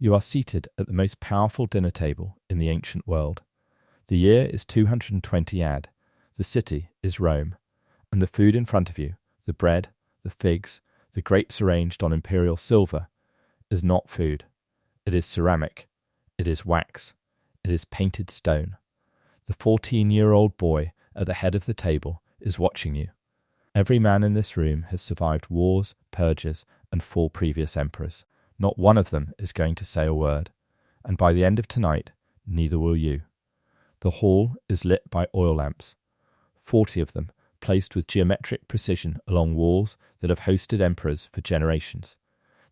You are seated at the most powerful dinner table in the ancient world. The year is 220 AD. The city is Rome. And the food in front of you, the bread, the figs, the grapes arranged on imperial silver, is not food. It is ceramic. It is wax. It is painted stone. The 14-year-old boy at the head of the table is watching you. Every man in this room has survived wars, purges, and 4 previous emperors. Not one of them is going to say a word, and by the end of tonight, neither will you. The hall is lit by oil lamps, 40 of them placed with geometric precision along walls that have hosted emperors for generations.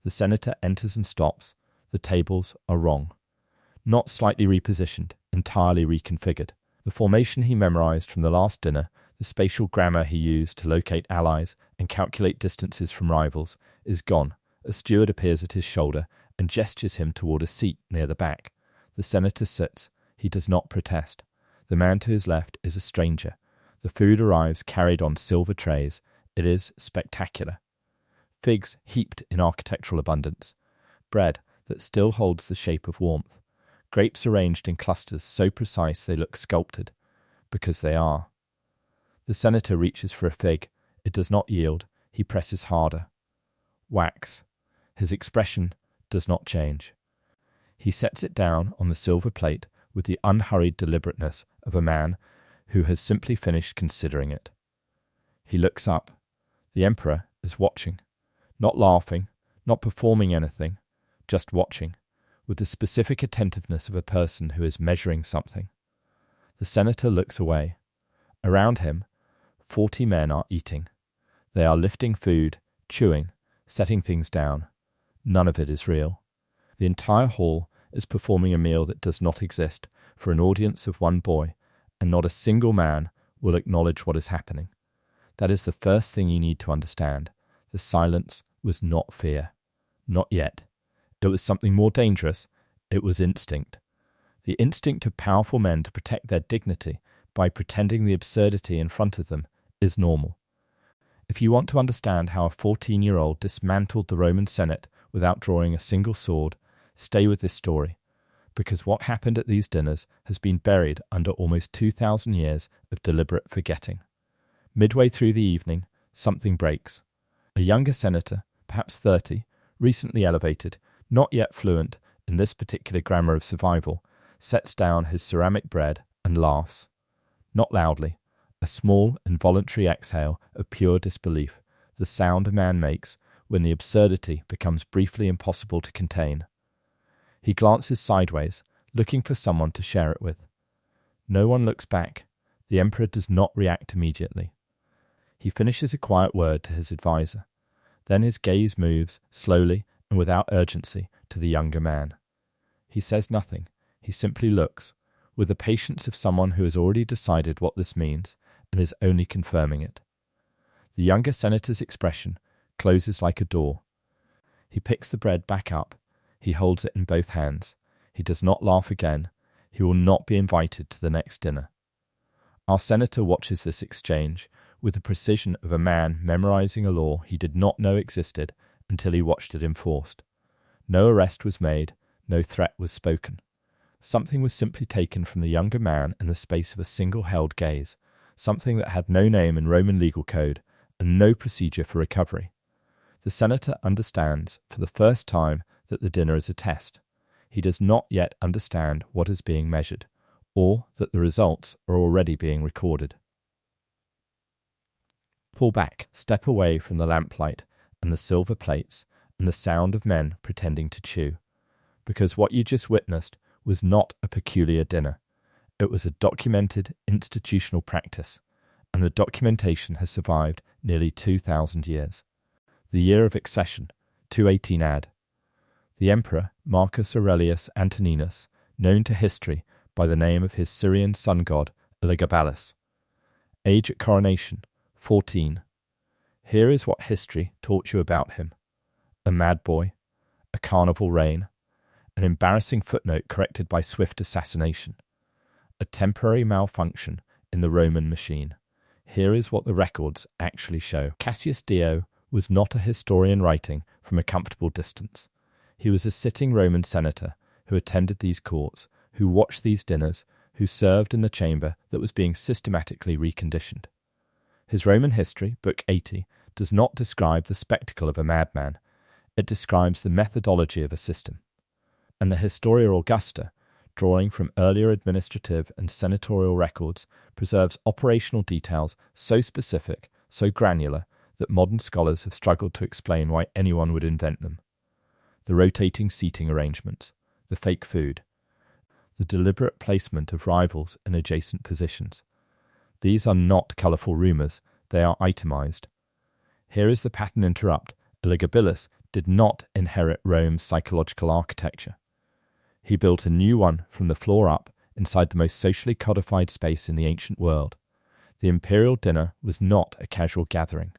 The senator enters and stops. The tables are wrong. Not slightly repositioned, entirely reconfigured. The formation he memorized from the last dinner, the spatial grammar he used to locate allies and calculate distances from rivals, is gone. A steward appears at his shoulder and gestures him toward a seat near the back. The senator sits. He does not protest. The man to his left is a stranger. The food arrives carried on silver trays. It is spectacular. Figs heaped in architectural abundance. Bread that still holds the shape of warmth. Grapes arranged in clusters so precise they look sculpted, because they are. The senator reaches for a fig. It does not yield. He presses harder. Wax. His expression does not change. He sets it down on the silver plate with the unhurried deliberateness of a man who has simply finished considering it. He looks up. The emperor is watching, not laughing, not performing anything, just watching, with the specific attentiveness of a person who is measuring something. The senator looks away. Around him, 40 men are eating. They are lifting food, chewing, setting things down. None of it is real. The entire hall is performing a meal that does not exist for an audience of one boy, and not a single man will acknowledge what is happening. That is the first thing you need to understand. The silence was not fear. Not yet. It was something more dangerous. It was instinct. The instinct of powerful men to protect their dignity by pretending the absurdity in front of them is normal. If you want to understand how a 14-year-old dismantled the Roman Senate without drawing a single sword, stay with this story, because what happened at these dinners has been buried under almost 2,000 years of deliberate forgetting. Midway through the evening, something breaks. A younger senator, perhaps 30, recently elevated, not yet fluent in this particular grammar of survival, sets down his ceramic bread and laughs. Not loudly, a small, involuntary exhale of pure disbelief, the sound a man makes when the absurdity becomes briefly impossible to contain. He glances sideways, looking for someone to share it with. No one looks back. The emperor does not react immediately. He finishes a quiet word to his advisor. Then his gaze moves, slowly and without urgency, to the younger man. He says nothing. He simply looks, with the patience of someone who has already decided what this means and is only confirming it. The younger senator's expression closes like a door. He picks the bread back up. He holds it in both hands. He does not laugh again. He will not be invited to the next dinner. Our senator watches this exchange with the precision of a man memorizing a law he did not know existed until he watched it enforced. No arrest was made. No threat was spoken. Something was simply taken from the younger man in the space of a single held gaze, something that had no name in Roman legal code and no procedure for recovery. The senator understands for the first time that the dinner is a test. He does not yet understand what is being measured, or that the results are already being recorded. Pull back, step away from the lamplight and the silver plates and the sound of men pretending to chew, because what you just witnessed was not a peculiar dinner. It was a documented institutional practice, and the documentation has survived nearly 2,000 years. The year of accession, 218 AD. The emperor, Marcus Aurelius Antoninus, known to history by the name of his Syrian sun god, Elagabalus. Age at coronation, 14. Here is what history taught you about him. A mad boy, a carnival reign, an embarrassing footnote corrected by swift assassination, a temporary malfunction in the Roman machine. Here is what the records actually show. Cassius Dio was not a historian writing from a comfortable distance. He was a sitting Roman senator who attended these courts, who watched these dinners, who served in the chamber that was being systematically reconditioned. His Roman history, Book 80, does not describe the spectacle of a madman. It describes the methodology of a system. And the Historia Augusta, drawing from earlier administrative and senatorial records, preserves operational details so specific, so granular, that modern scholars have struggled to explain why anyone would invent them. The rotating seating arrangements, the fake food, the deliberate placement of rivals in adjacent positions. These are not colourful rumours, they are itemised. Here is the pattern interrupt. Elagabalus did not inherit Rome's psychological architecture. He built a new one from the floor up inside the most socially codified space in the ancient world. The imperial dinner was not a casual gathering.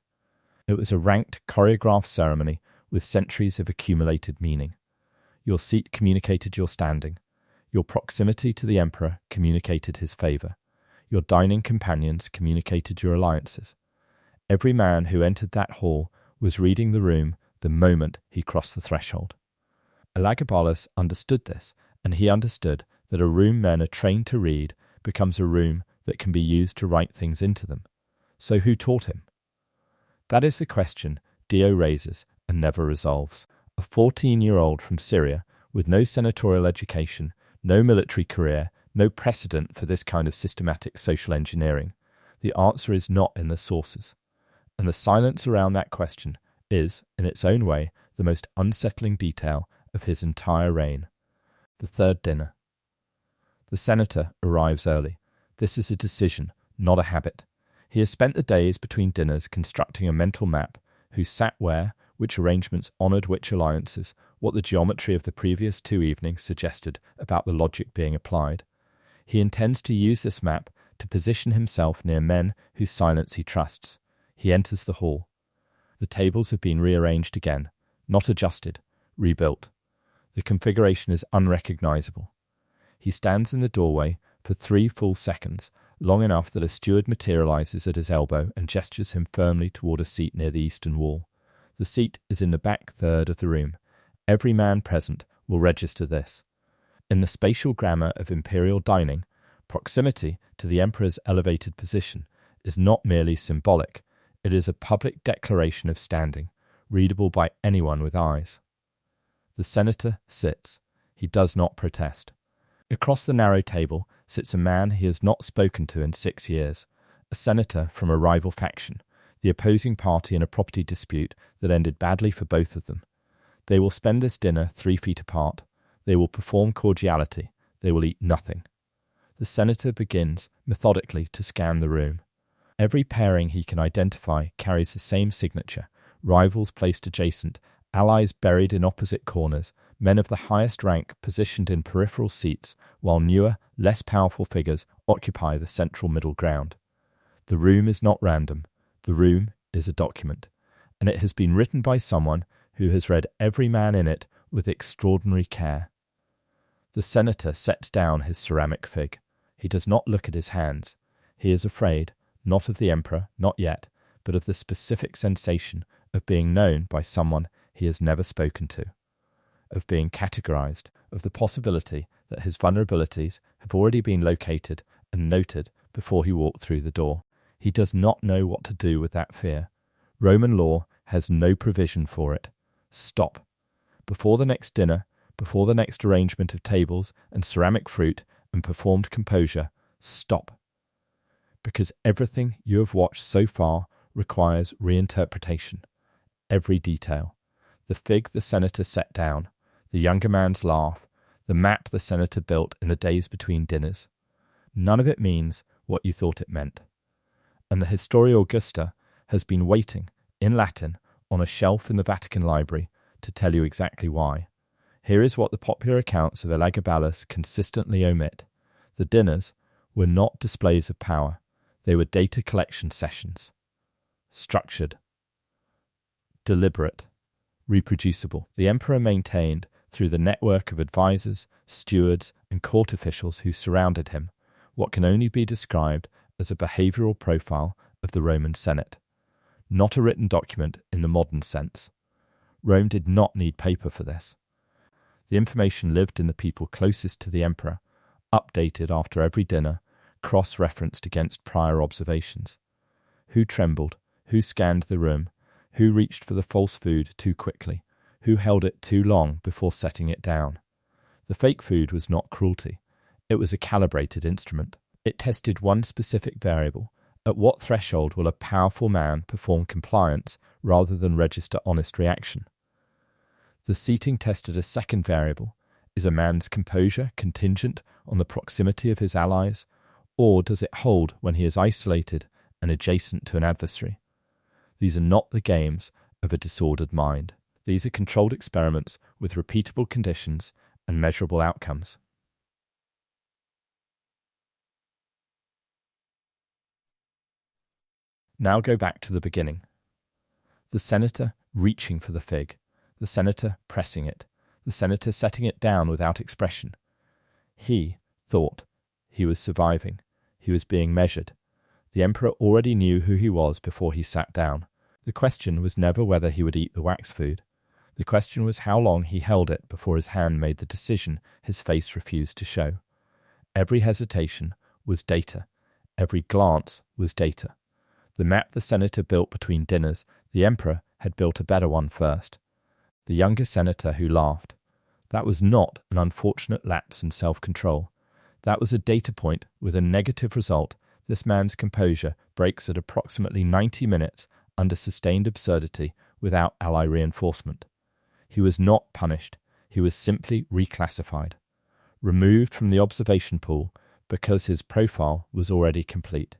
It was a ranked, choreographed ceremony with centuries of accumulated meaning. Your seat communicated your standing. Your proximity to the emperor communicated his favour. Your dining companions communicated your alliances. Every man who entered that hall was reading the room the moment he crossed the threshold. Elagabalus understood this, and he understood that a room men are trained to read becomes a room that can be used to write things into them. So who taught him? That is the question Dio raises and never resolves. A 14-year-old from Syria with no senatorial education, no military career, no precedent for this kind of systematic social engineering. The answer is not in the sources. And the silence around that question is, in its own way, the most unsettling detail of his entire reign. The third dinner. The senator arrives early. This is a decision, not a habit. He has spent the days between dinners constructing a mental map, who sat where, which arrangements honoured which alliances, what the geometry of the previous 2 evenings suggested about the logic being applied. He intends to use this map to position himself near men whose silence he trusts. He enters the hall. The tables have been rearranged again, not adjusted, rebuilt. The configuration is unrecognisable. He stands in the doorway for 3 full seconds, long enough that a steward materialises at his elbow and gestures him firmly toward a seat near the eastern wall. The seat is in the back third of the room. Every man present will register this. In the spatial grammar of imperial dining, proximity to the emperor's elevated position is not merely symbolic, it is a public declaration of standing, readable by anyone with eyes. The senator sits. He does not protest. Across the narrow table sits a man he has not spoken to in 6 years, a senator from a rival faction, the opposing party in a property dispute that ended badly for both of them. They will spend this dinner 3 feet apart. They will perform cordiality. They will eat nothing. The senator begins methodically to scan the room. Every pairing he can identify carries the same signature, rivals placed adjacent, allies buried in opposite corners, men of the highest rank positioned in peripheral seats, while newer, less powerful figures occupy the central middle ground. The room is not random. The room is a document, and it has been written by someone who has read every man in it with extraordinary care. The senator sets down his ceramic fig. He does not look at his hands. He is afraid, not of the emperor, not yet, but of the specific sensation of being known by someone he has never spoken to, of being categorized, of the possibility that his vulnerabilities have already been located and noted before he walked through the door. He does not know what to do with that fear. Roman law has no provision for it. Stop. Before the next dinner, before the next arrangement of tables and ceramic fruit and performed composure, stop. Because everything you have watched so far requires reinterpretation. Every detail. The fig the senator set down, the younger man's laugh, the map the senator built in the days between dinners. None of it means what you thought it meant. And the Historia Augusta has been waiting, in Latin, on a shelf in the Vatican Library to tell you exactly why. Here is what the popular accounts of Elagabalus consistently omit. The dinners were not displays of power. They were data collection sessions. Structured. Deliberate. Reproducible. The emperor maintained, through the network of advisors, stewards, and court officials who surrounded him, what can only be described as a behavioural profile of the Roman Senate, not a written document in the modern sense. Rome did not need paper for this. The information lived in the people closest to the emperor, updated after every dinner, cross-referenced against prior observations. Who trembled? Who scanned the room? Who reached for the false food too quickly? Who held it too long before setting it down? The fake food was not cruelty. It was a calibrated instrument. It tested one specific variable. At what threshold will a powerful man perform compliance rather than register honest reaction? The seating tested a second variable. Is a man's composure contingent on the proximity of his allies, or does it hold when he is isolated and adjacent to an adversary? These are not the games of a disordered mind. These are controlled experiments with repeatable conditions and measurable outcomes. Now go back to the beginning. The senator reaching for the fig, the senator pressing it, the senator setting it down without expression. He thought he was surviving. He was being measured. The emperor already knew who he was before he sat down. The question was never whether he would eat the wax food. The question was how long he held it before his hand made the decision his face refused to show. Every hesitation was data. Every glance was data. The map the senator built between dinners, the emperor had built a better one first. The younger senator who laughed. That was not an unfortunate lapse in self-control. That was a data point with a negative result. This man's composure breaks at approximately 90 minutes under sustained absurdity without ally reinforcement. He was not punished. He was simply reclassified, removed from the observation pool because his profile was already complete.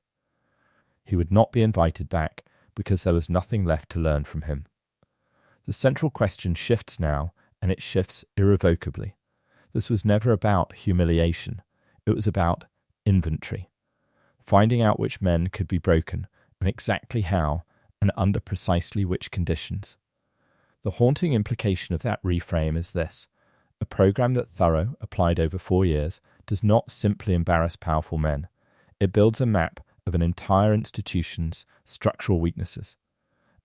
He would not be invited back because there was nothing left to learn from him. The central question shifts now, and it shifts irrevocably. This was never about humiliation. It was about inventory, finding out which men could be broken, and exactly how, and under precisely which conditions. The haunting implication of that reframe is this: a program that thorough, applied over 4 years, does not simply embarrass powerful men. It builds a map of an entire institution's structural weaknesses.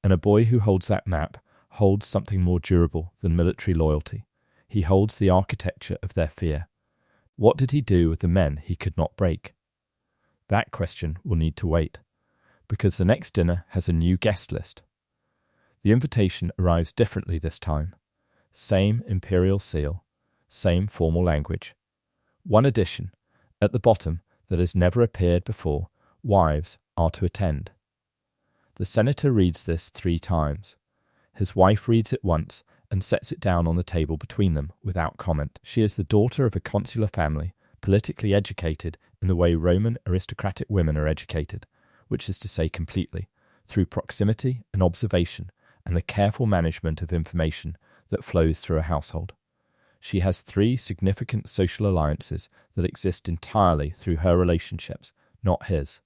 And a boy who holds that map holds something more durable than military loyalty. He holds the architecture of their fear. What did he do with the men he could not break? That question will need to wait, because the next dinner has a new guest list. The invitation arrives differently this time. Same imperial seal, same formal language. One addition, at the bottom, that has never appeared before: wives are to attend. The senator reads this 3 times. His wife reads it once and sets it down on the table between them without comment. She is the daughter of a consular family, politically educated in the way Roman aristocratic women are educated, which is to say completely, through proximity and observation and the careful management of information that flows through a household. She has 3 significant social alliances that exist entirely through her relationships, not his.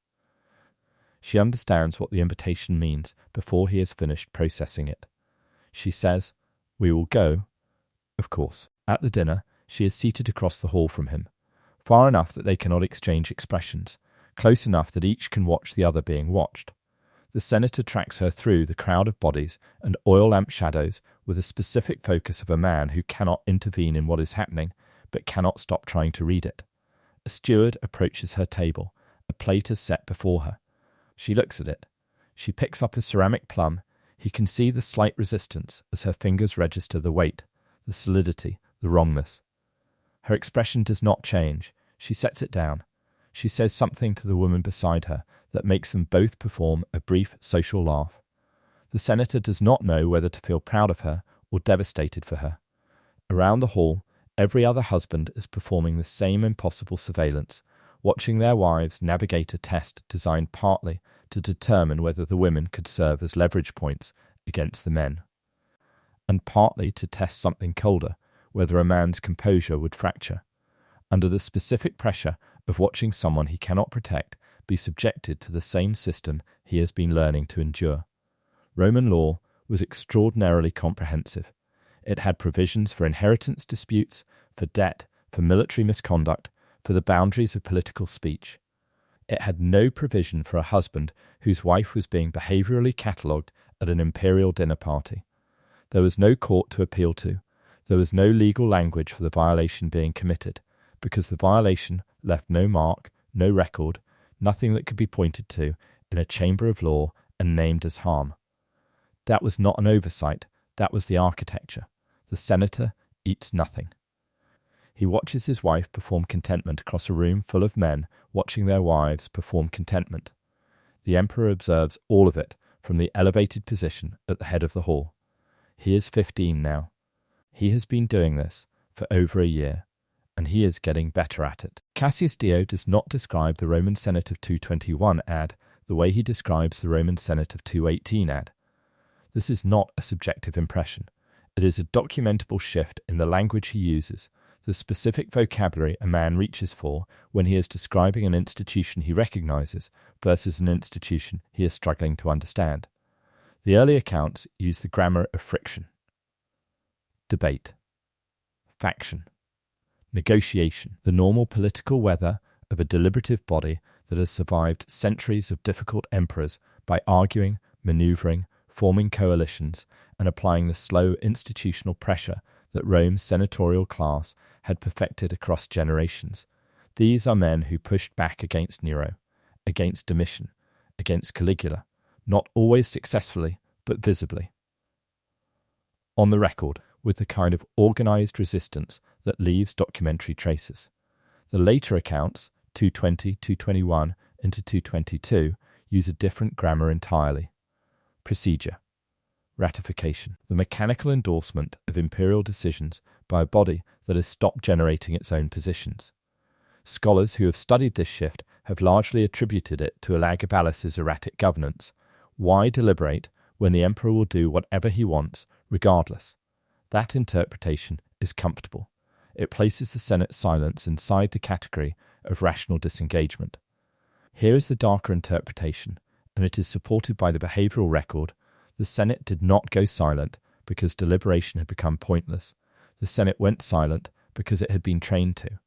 She understands what the invitation means before he has finished processing it. She says, "We will go." Of course, at the dinner, she is seated across the hall from him, far enough that they cannot exchange expressions, close enough that each can watch the other being watched. The senator tracks her through the crowd of bodies and oil lamp shadows with a specific focus of a man who cannot intervene in what is happening, but cannot stop trying to read it. A steward approaches her table. A plate is set before her. She looks at it. She picks up a ceramic plum. He can see the slight resistance as her fingers register the weight, the solidity, the wrongness. Her expression does not change. She sets it down. She says something to the woman beside her that makes them both perform a brief social laugh. The senator does not know whether to feel proud of her or devastated for her. Around the hall, every other husband is performing the same impossible surveillance, watching their wives navigate a test designed partly to determine whether the women could serve as leverage points against the men, and partly to test something colder, whether a man's composure would fracture, under the specific pressure of watching someone he cannot protect be subjected to the same system he has been learning to endure. Roman law was extraordinarily comprehensive. It had provisions for inheritance disputes, for debt, for military misconduct, for the boundaries of political speech. It had no provision for a husband whose wife was being behaviourally catalogued at an imperial dinner party. There was no court to appeal to. There was no legal language for the violation being committed, because the violation left no mark, no record, nothing that could be pointed to in a chamber of law and named as harm. That was not an oversight, that was the architecture. The senator eats nothing. He watches his wife perform contentment across a room full of men watching their wives perform contentment. The emperor observes all of it from the elevated position at the head of the hall. He is 15 now. He has been doing this for over a year, and he is getting better at it. Cassius Dio does not describe the Roman Senate of 221 ad the way he describes the Roman Senate of 218 ad. This is not a subjective impression. It is a documentable shift in the language he uses, the specific vocabulary a man reaches for when he is describing an institution he recognizes versus an institution he is struggling to understand. The early accounts use the grammar of friction, debate, faction, negotiation, the normal political weather of a deliberative body that has survived centuries of difficult emperors by arguing, maneuvering, forming coalitions, and applying the slow institutional pressure that Rome's senatorial class had perfected across generations. These are men who pushed back against Nero, against Domitian, against Caligula, not always successfully, but visibly. On the record, with the kind of organized resistance that leaves documentary traces. The later accounts, 220, 221, into 222, use a different grammar entirely. Procedure. Ratification. The mechanical endorsement of imperial decisions by a body that has stopped generating its own positions. Scholars who have studied this shift have largely attributed it to Elagabalus's erratic governance. Why deliberate when the emperor will do whatever he wants, regardless? That interpretation is comfortable. It places the Senate's silence inside the category of rational disengagement. Here is the darker interpretation, and it is supported by the behavioral record. The Senate did not go silent because deliberation had become pointless. The Senate went silent because it had been trained to,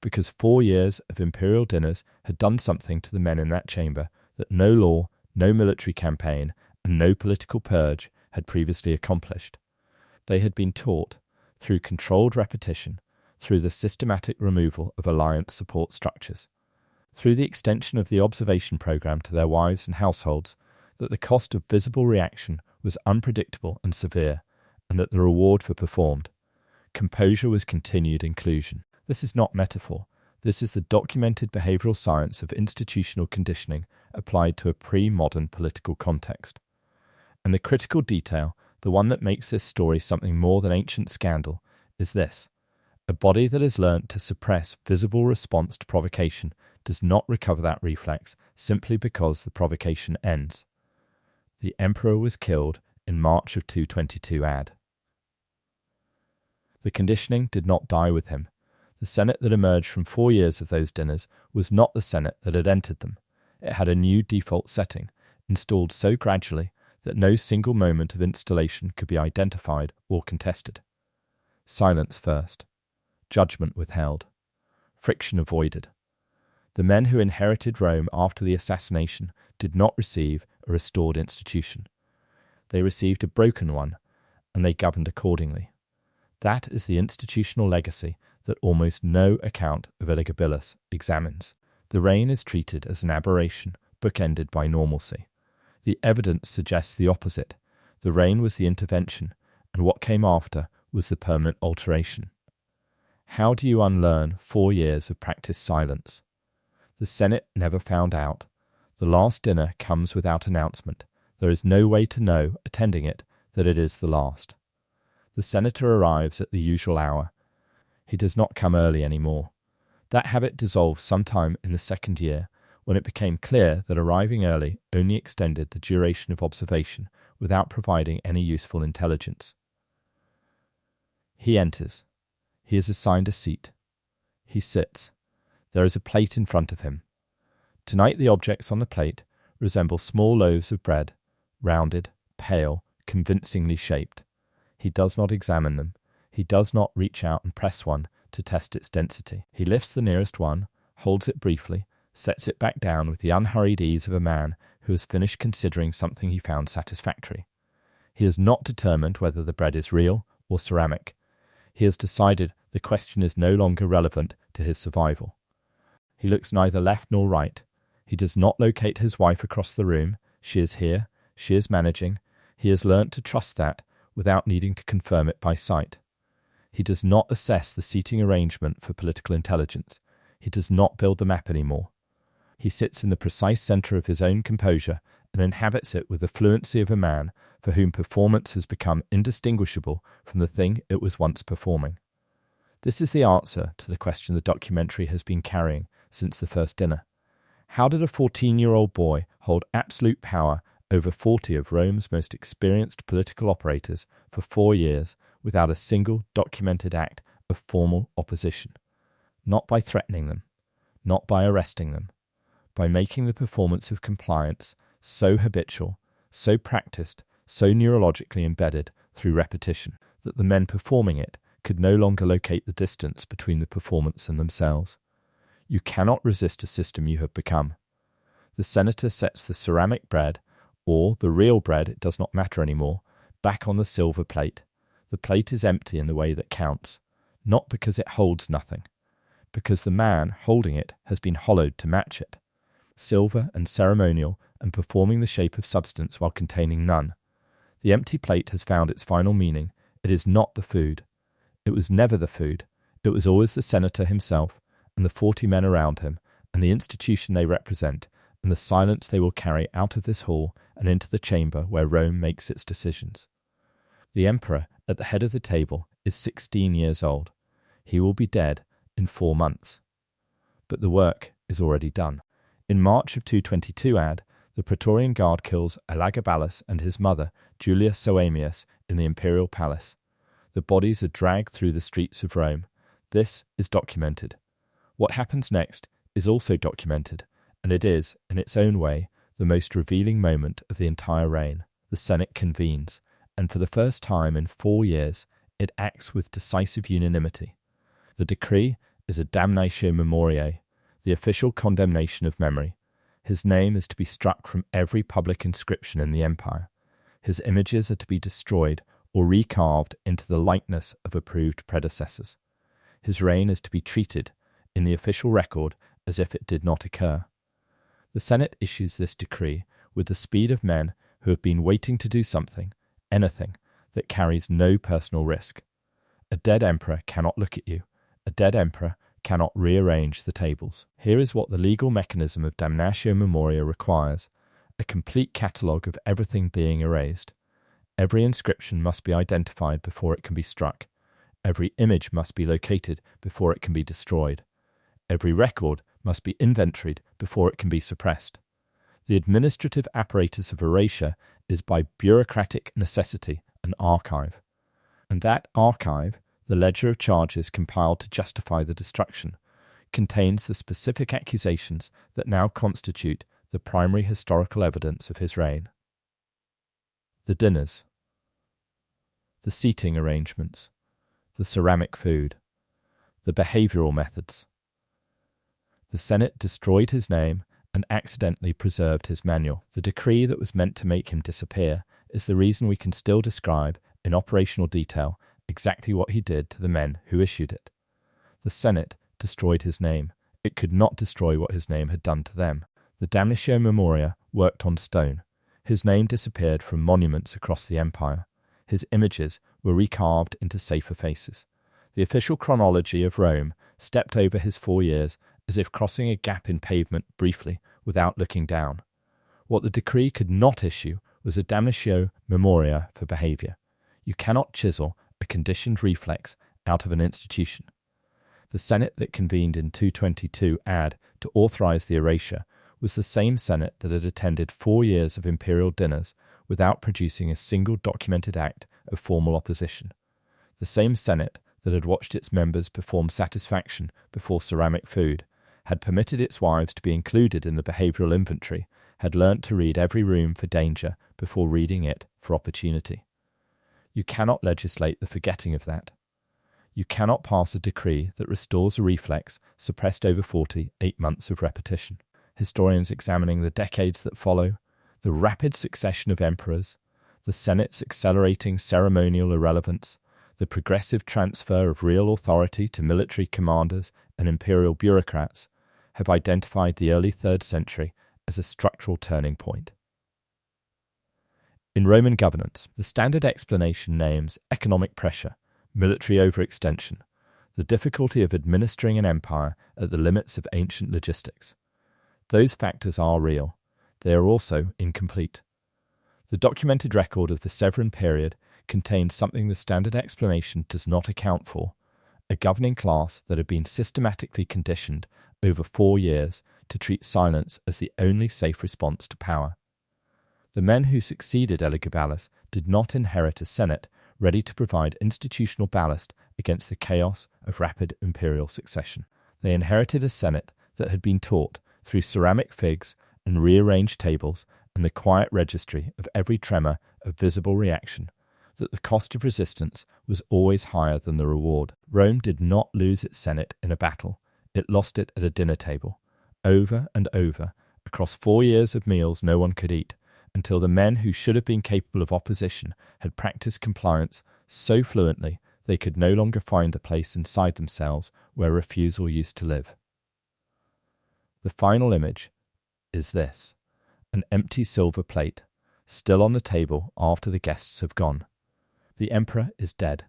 because 4 years of imperial dinners had done something to the men in that chamber that no law, no military campaign, and no political purge had previously accomplished. They had been taught, through controlled repetition, through the systematic removal of alliance support structures, through the extension of the observation program to their wives and households, that the cost of visible reaction was unpredictable and severe, and that the reward for performed composure was continued inclusion. This is not metaphor. This is the documented behavioral science of institutional conditioning applied to a pre-modern political context. And the critical detail, the one that makes this story something more than ancient scandal, is this. A body that has learnt to suppress visible response to provocation does not recover that reflex simply because the provocation ends. The emperor was killed in March of 222 ad. The conditioning did not die with him. The Senate that emerged from 4 years of those dinners was not the Senate that had entered them. It had a new default setting, installed so gradually that no single moment of installation could be identified or contested. Silence first. Judgment withheld. Friction avoided. The men who inherited Rome after the assassination did not receive a restored institution. They received a broken one, and they governed accordingly. That is the institutional legacy that almost no account of Elagabalus examines. The reign is treated as an aberration, bookended by normalcy. The evidence suggests the opposite. The reign was the intervention, and what came after was the permanent alteration. How do you unlearn 4 years of practiced silence? The Senate never found out. The last dinner comes without announcement. There is no way to know, attending it, that it is the last. The senator arrives at the usual hour. He does not come early any more. That habit dissolved sometime in the 2nd year, when it became clear that arriving early only extended the duration of observation without providing any useful intelligence. He enters. He is assigned a seat. He sits. There is a plate in front of him. Tonight the objects on the plate resemble small loaves of bread, rounded, pale, convincingly shaped. He does not examine them. He does not reach out and press one to test its density. He lifts the nearest one, holds it briefly, sets it back down with the unhurried ease of a man who has finished considering something he found satisfactory. He has not determined whether the bread is real or ceramic. He has decided the question is no longer relevant to his survival. He looks neither left nor right. He does not locate his wife across the room. She is here. She is managing. He has learnt to trust that without needing to confirm it by sight. He does not assess the seating arrangement for political intelligence. He does not build the map anymore. He sits in the precise centre of his own composure and inhabits it with the fluency of a man for whom performance has become indistinguishable from the thing it was once performing. This is the answer to the question the documentary has been carrying since the first dinner. How did a 14-year-old boy hold absolute power over 40 of Rome's most experienced political operators for 4 years without a single documented act of formal opposition? Not by threatening them, not by arresting them, by making the performance of compliance so habitual, so practiced, so neurologically embedded through repetition that the men performing it could no longer locate the distance between the performance and themselves. You cannot resist a system you have become. The senator sets the ceramic bread, or the real bread, it does not matter anymore, back on the silver plate. The plate is empty in the way that counts, not because it holds nothing, because the man holding it has been hollowed to match it. Silver and ceremonial and performing the shape of substance while containing none. The empty plate has found its final meaning. It is not the food. It was never the food. It was always the senator himself, and the 40 men around him, and the institution they represent, and the silence they will carry out of this hall and into the chamber where Rome makes its decisions. The emperor at the head of the table is 16 years old. He will be dead in 4 months. But the work is already done. In March of 222 AD, the Praetorian Guard kills Elagabalus and his mother, Julia Soaemius, in the Imperial Palace. The bodies are dragged through the streets of Rome. This is documented. What happens next is also documented, and it is, in its own way, the most revealing moment of the entire reign. The Senate convenes, and for the first time in 4 years, it acts with decisive unanimity. The decree is a damnatio memoriae, the official condemnation of memory. His name is to be struck from every public inscription in the empire. His images are to be destroyed or recarved into the likeness of approved predecessors. His reign is to be treated in the official record as if it did not occur. The Senate issues this decree with the speed of men who have been waiting to do something, anything, that carries no personal risk. A dead emperor cannot look at you. A dead emperor cannot rearrange the tables. Here is what the legal mechanism of damnatio memoriae requires: a complete catalogue of everything being erased. Every inscription must be identified before it can be struck. Every image must be located before it can be destroyed. Every record must be inventoried before it can be suppressed. The administrative apparatus of erasure is by bureaucratic necessity an archive. And that archive, the ledger of charges compiled to justify the destruction, contains the specific accusations that now constitute the primary historical evidence of his reign. The dinners, the seating arrangements, the ceramic food, the behavioural methods. The Senate destroyed his name and accidentally preserved his manual. The decree that was meant to make him disappear is the reason we can still describe in operational detail exactly what he did to the men who issued it. The Senate destroyed his name. It could not destroy what his name had done to them. The damnatio memoriae worked on stone. His name disappeared from monuments across the empire. His images were recarved into safer faces. The official chronology of Rome stepped over his 4 years as if crossing a gap in pavement briefly without looking down. What the decree could not issue was a damnatio memoriae for behaviour. You cannot chisel a conditioned reflex out of an institution. The Senate that convened in 222 AD to authorise the erasure was the same Senate that had attended 4 years of imperial dinners without producing a single documented act of formal opposition. The same Senate that had watched its members perform satisfaction before ceramic food, had permitted its wives to be included in the behavioural inventory, had learnt to read every room for danger before reading it for opportunity. You cannot legislate the forgetting of that. You cannot pass a decree that restores a reflex suppressed over 48 months of repetition. Historians examining the decades that follow, the rapid succession of emperors, the Senate's accelerating ceremonial irrelevance, the progressive transfer of real authority to military commanders and imperial bureaucrats, have identified the early 3rd century as a structural turning point. In Roman governance, the standard explanation names economic pressure, military overextension, the difficulty of administering an empire at the limits of ancient logistics. Those factors are real. They are also incomplete. The documented record of the Severan period contains something the standard explanation does not account for, a governing class that had been systematically conditioned over 4 years to treat silence as the only safe response to power. The men who succeeded Elagabalus did not inherit a Senate ready to provide institutional ballast against the chaos of rapid imperial succession. They inherited a Senate that had been taught through ceramic figs and rearranged tables and the quiet registry of every tremor of visible reaction that the cost of resistance was always higher than the reward. Rome did not lose its Senate in a battle. It lost it at a dinner table, over and over, across 4 years of meals no one could eat, until the men who should have been capable of opposition had practiced compliance so fluently they could no longer find the place inside themselves where refusal used to live. The final image is this: an empty silver plate, still on the table after the guests have gone. The emperor is dead.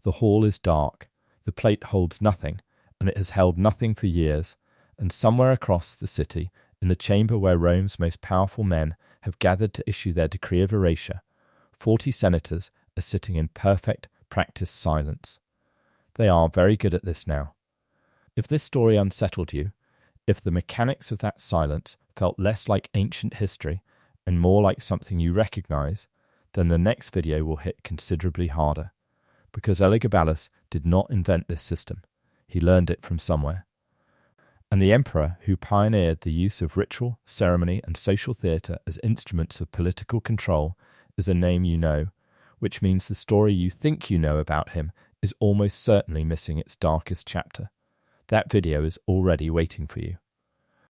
The hall is dark. The plate holds nothing, and it has held nothing for years, and somewhere across the city, in the chamber where Rome's most powerful men have gathered to issue their decree of erasure, 40 senators are sitting in perfect, practiced silence. They are very good at this now. If this story unsettled you, if the mechanics of that silence felt less like ancient history and more like something you recognize, then the next video will hit considerably harder, because Elagabalus did not invent this system. He learned it from somewhere. And the emperor who pioneered the use of ritual, ceremony, and social theatre as instruments of political control is a name you know, which means the story you think you know about him is almost certainly missing its darkest chapter. That video is already waiting for you.